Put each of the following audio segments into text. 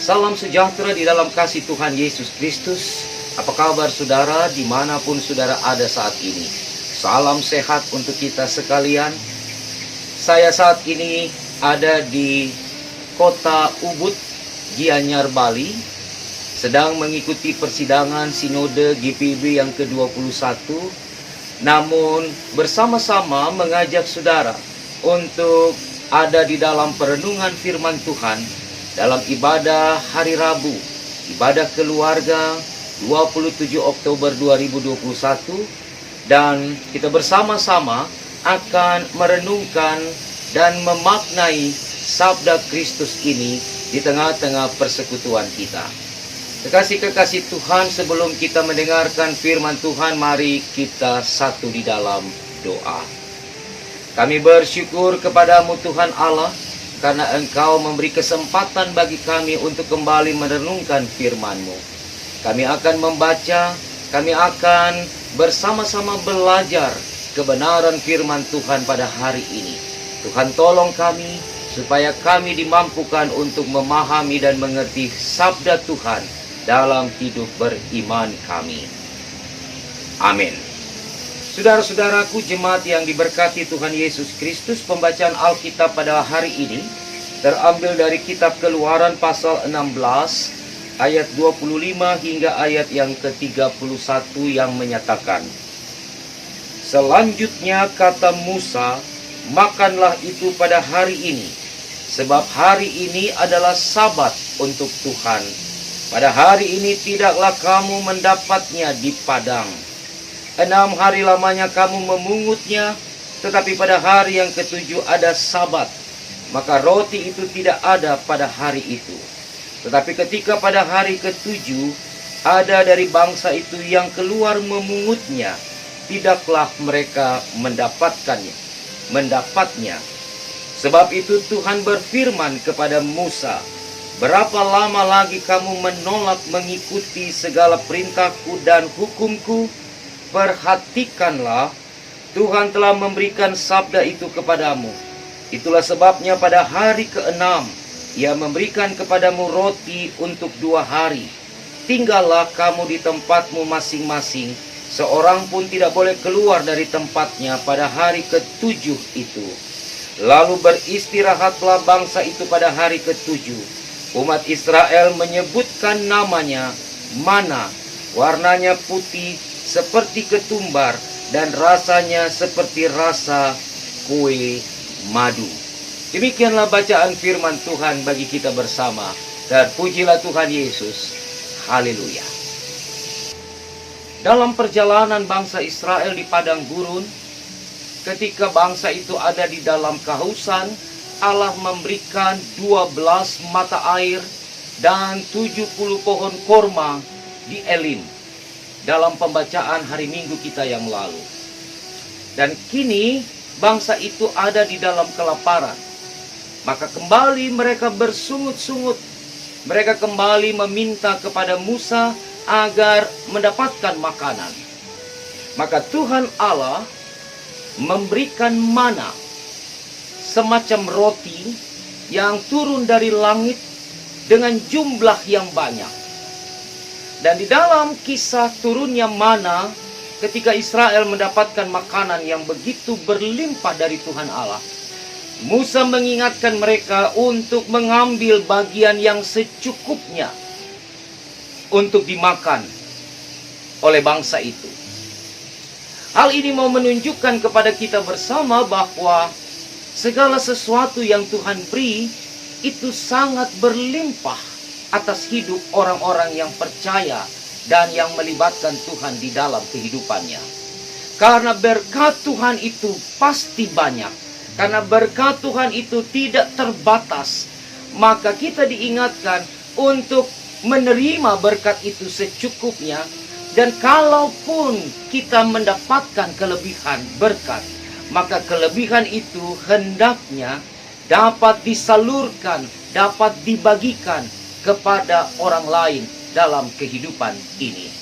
Salam sejahtera di dalam kasih Tuhan Yesus Kristus. Apa kabar saudara dimanapun saudara ada saat ini? Salam sehat untuk kita sekalian. Saya saat ini ada di kota Ubud, Gianyar, Bali, sedang mengikuti persidangan Sinode GPIB yang ke-21. Namun bersama-sama mengajak saudara untuk ada di dalam perenungan firman Tuhan dalam ibadah hari Rabu, ibadah keluarga 27 Oktober 2021, dan kita bersama-sama akan merenungkan dan memaknai sabda Kristus ini di tengah-tengah persekutuan kita. Kekasih-kekasih Tuhan, sebelum kita mendengarkan firman Tuhan, mari kita satu di dalam doa. Kami bersyukur kepadamu Tuhan Allah, karena Engkau memberi kesempatan bagi kami untuk kembali merenungkan firman-Mu. Kami akan membaca, kami akan bersama-sama belajar kebenaran firman Tuhan pada hari ini. Tuhan tolong kami, supaya kami dimampukan untuk memahami dan mengerti sabda Tuhan dalam hidup beriman kami. Amin. Saudara-saudaraku jemaat yang diberkati Tuhan Yesus Kristus, pembacaan Alkitab pada hari ini terambil dari kitab Keluaran pasal 16 ayat 25 hingga ayat yang ke-31 yang menyatakan, "Selanjutnya kata Musa, makanlah itu pada hari ini, sebab hari ini adalah Sabat untuk Tuhan. Pada hari ini tidaklah kamu mendapatnya di padang. 6 hari lamanya kamu memungutnya, tetapi pada hari yang ke-7 ada Sabat. Maka roti itu tidak ada pada hari itu. Tetapi ketika pada hari ke-7 ada dari bangsa itu yang keluar memungutnya, tidaklah mereka mendapatnya. Sebab itu Tuhan berfirman kepada Musa, berapa lama lagi kamu menolak mengikuti segala perintahku dan hukumku? Perhatikanlah, Tuhan telah memberikan sabda itu kepadamu. Itulah sebabnya pada hari ke-6 Ia memberikan kepadamu roti untuk 2 hari. Tinggallah kamu di tempatmu masing-masing. Seorang pun tidak boleh keluar dari tempatnya pada hari ke-7 itu. Lalu beristirahatlah bangsa itu pada hari ke-7. Umat Israel menyebutkan namanya Mana. Warnanya putih seperti ketumbar dan rasanya seperti rasa kue madu. Demikianlah bacaan firman Tuhan bagi kita bersama. Dan pujilah Tuhan Yesus. Haleluya. Dalam perjalanan bangsa Israel di padang gurun, ketika bangsa itu ada di dalam kehausan, Allah memberikan 12 mata air dan 70 pohon korma di Elim. Dalam pembacaan hari Minggu kita yang lalu. Dan kini bangsa itu ada di dalam kelaparan. Maka kembali mereka bersungut-sungut. Mereka kembali meminta kepada Musa agar mendapatkan makanan. Maka Tuhan Allah memberikan mana, semacam roti yang turun dari langit dengan jumlah yang banyak. Dan di dalam kisah turunnya mana, ketika Israel mendapatkan makanan yang begitu berlimpah dari Tuhan Allah, Musa mengingatkan mereka untuk mengambil bagian yang secukupnya untuk dimakan oleh bangsa itu. Hal ini mau menunjukkan kepada kita bersama bahwa segala sesuatu yang Tuhan beri itu sangat berlimpah atas hidup orang-orang yang percaya dan yang melibatkan Tuhan di dalam kehidupannya. Karena berkat Tuhan itu pasti banyak. Karena berkat Tuhan itu tidak terbatas. Maka kita diingatkan untuk menerima berkat itu secukupnya. Dan kalaupun kita mendapatkan kelebihan berkat, maka kelebihan itu hendaknya dapat disalurkan, dapat dibagikan kepada orang lain dalam kehidupan ini.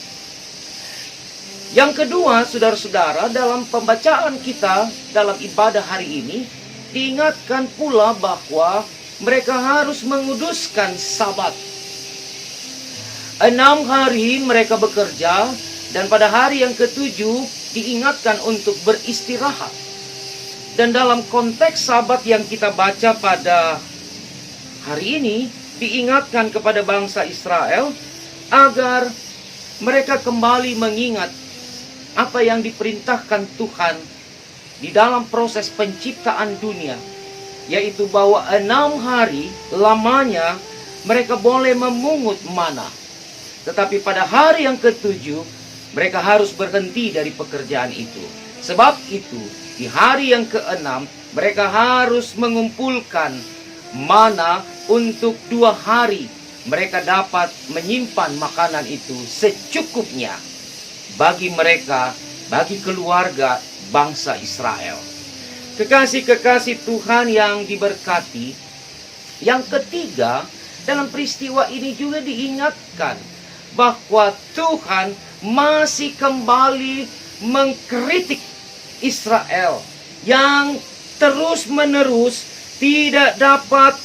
Yang kedua, saudara-saudara, dalam pembacaan kita dalam ibadah hari ini, diingatkan pula bahwa mereka harus menguduskan Sabat. 6 hari mereka bekerja, dan pada hari yang ke-7 diingatkan untuk beristirahat. Dan dalam konteks Sabat yang kita baca pada hari ini, diingatkan kepada bangsa Israel agar mereka kembali mengingat apa yang diperintahkan Tuhan di dalam proses penciptaan dunia, yaitu bahwa 6 hari lamanya mereka boleh memungut mana. Tetapi pada hari yang ke-7 mereka harus berhenti dari pekerjaan itu. Sebab itu di hari yang ke-6 mereka harus mengumpulkan mana untuk 2 hari. Mereka dapat menyimpan makanan itu secukupnya bagi mereka, bagi keluarga bangsa Israel. Kekasih-kekasih Tuhan yang diberkati, yang ketiga, dalam peristiwa ini juga diingatkan bahwa Tuhan masih kembali mengkritik Israel yang terus-menerus tidak dapat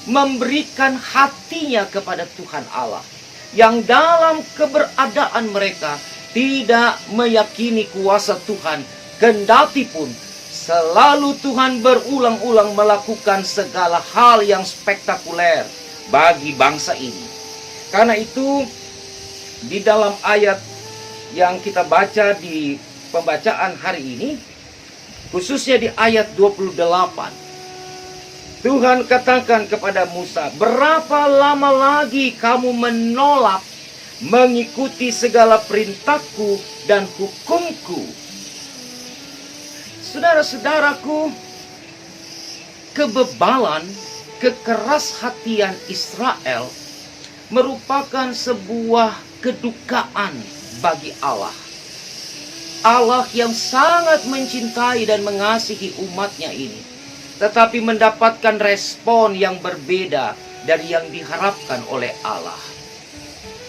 memberikan hatinya kepada Tuhan Allah, yang dalam keberadaan mereka tidak meyakini kuasa Tuhan, kendati pun selalu Tuhan berulang-ulang melakukan segala hal yang spektakuler bagi bangsa ini. Karena itu, di dalam ayat yang kita baca di pembacaan hari ini, khususnya di ayat 28, Tuhan katakan kepada Musa, "Berapa lama lagi kamu menolak mengikuti segala perintahku dan hukumku?" Saudara-saudaraku, kebebalan, kekerashatian Israel merupakan sebuah kedukaan bagi Allah. Allah yang sangat mencintai dan mengasihi umatnya ini, tetapi mendapatkan respon yang berbeda dari yang diharapkan oleh Allah.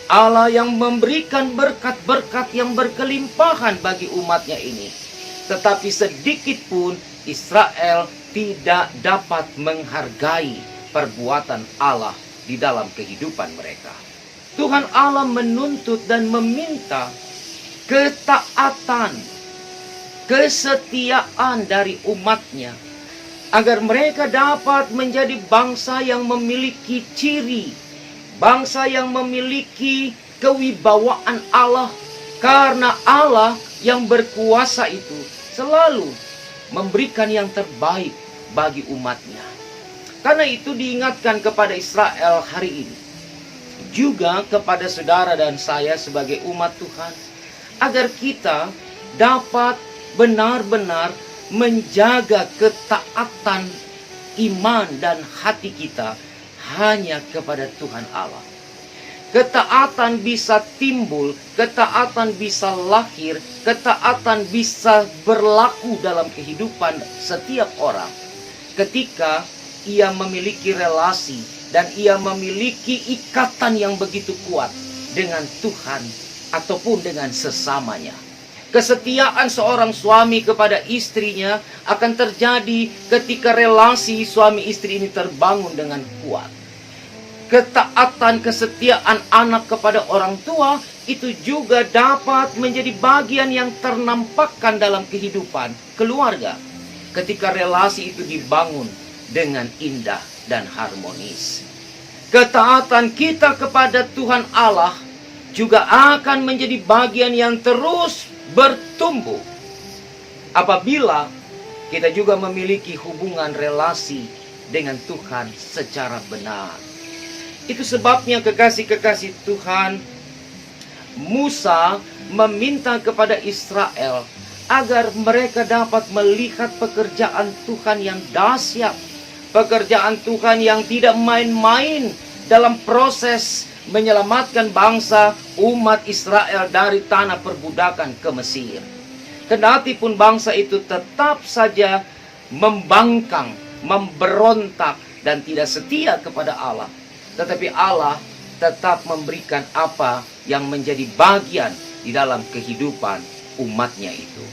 Allah yang memberikan berkat-berkat yang berkelimpahan bagi umatnya ini, tetapi sedikit pun Israel tidak dapat menghargai perbuatan Allah di dalam kehidupan mereka. Tuhan Allah menuntut dan meminta ketaatan, kesetiaan dari umatnya, agar mereka dapat menjadi bangsa yang memiliki ciri, bangsa yang memiliki kewibawaan Allah, karena Allah yang berkuasa itu selalu memberikan yang terbaik bagi umatnya. Karena itu diingatkan kepada Israel hari ini, juga kepada saudara dan saya sebagai umat Tuhan, agar kita dapat benar-benar menjaga ketaatan iman dan hati kita hanya kepada Tuhan Allah. Ketaatan bisa timbul, ketaatan bisa lahir, ketaatan bisa berlaku dalam kehidupan setiap orang ketika ia memiliki relasi dan ia memiliki ikatan yang begitu kuat dengan Tuhan ataupun dengan sesamanya. Kesetiaan seorang suami kepada istrinya akan terjadi ketika relasi suami istri ini terbangun dengan kuat. Ketaatan, kesetiaan anak kepada orang tua itu juga dapat menjadi bagian yang ternampakkan dalam kehidupan keluarga ketika relasi itu dibangun dengan indah dan harmonis. Ketaatan kita kepada Tuhan Allah juga akan menjadi bagian yang terus bertumbuh apabila kita juga memiliki hubungan relasi dengan Tuhan secara benar. Itu sebabnya kekasih-kekasih Tuhan, Musa meminta kepada Israel agar mereka dapat melihat pekerjaan Tuhan yang dahsyat, pekerjaan Tuhan yang tidak main-main dalam proses menyelamatkan bangsa umat Israel dari tanah perbudakan ke Mesir. Kendati pun bangsa itu tetap saja membangkang, memberontak, dan tidak setia kepada Allah, tetapi Allah tetap memberikan apa yang menjadi bagian di dalam kehidupan umatnya itu.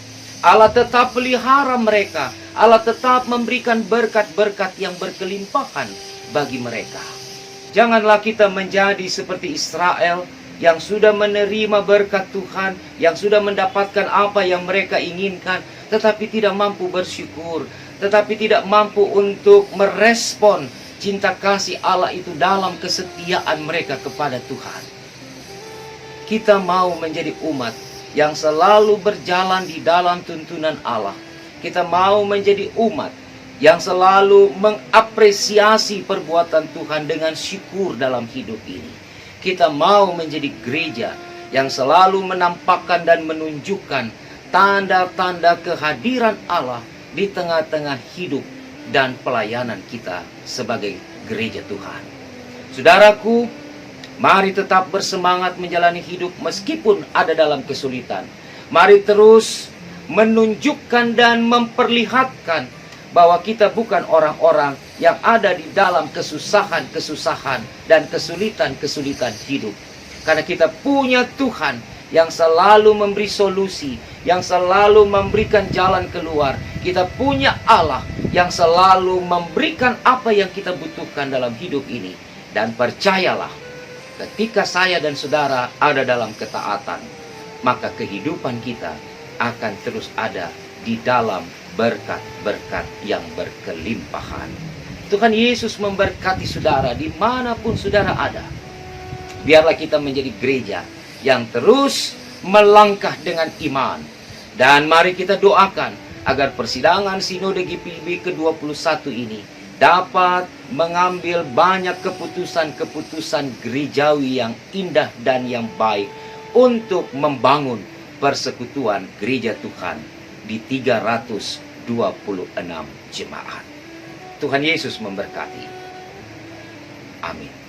Allah tetap pelihara mereka. Allah tetap memberikan berkat-berkat yang berkelimpahan bagi mereka. Janganlah kita menjadi seperti Israel yang sudah menerima berkat Tuhan, yang sudah mendapatkan apa yang mereka inginkan, tetapi tidak mampu bersyukur, tetapi tidak mampu untuk merespon cinta kasih Allah itu dalam kesetiaan mereka kepada Tuhan. Kita mau menjadi umat yang selalu berjalan di dalam tuntunan Allah. Kita mau menjadi umat yang selalu mengapresiasi perbuatan Tuhan dengan syukur dalam hidup ini. Kita mau menjadi gereja yang selalu menampakkan dan menunjukkan tanda-tanda kehadiran Allah di tengah-tengah hidup dan pelayanan kita sebagai gereja Tuhan. Saudaraku, mari tetap bersemangat menjalani hidup meskipun ada dalam kesulitan. Mari terus menunjukkan dan memperlihatkan bahwa kita bukan orang-orang yang ada di dalam kesusahan-kesusahan dan kesulitan-kesulitan hidup. Karena kita punya Tuhan yang selalu memberi solusi, yang selalu memberikan jalan keluar. Kita punya Allah yang selalu memberikan apa yang kita butuhkan dalam hidup ini. Dan percayalah, ketika saya dan saudara ada dalam ketaatan, maka kehidupan kita akan terus ada di dalam berkat-berkat yang berkelimpahan. Tuhan Yesus memberkati saudara dimanapun saudara ada. Biarlah kita menjadi gereja yang terus melangkah dengan iman. Dan mari kita doakan agar persidangan Sinode GPIB ke-21 ini dapat mengambil banyak keputusan-keputusan gerejawi yang indah dan yang baik untuk membangun persekutuan gereja Tuhan di 326 jemaat. Tuhan Yesus memberkati. Amin.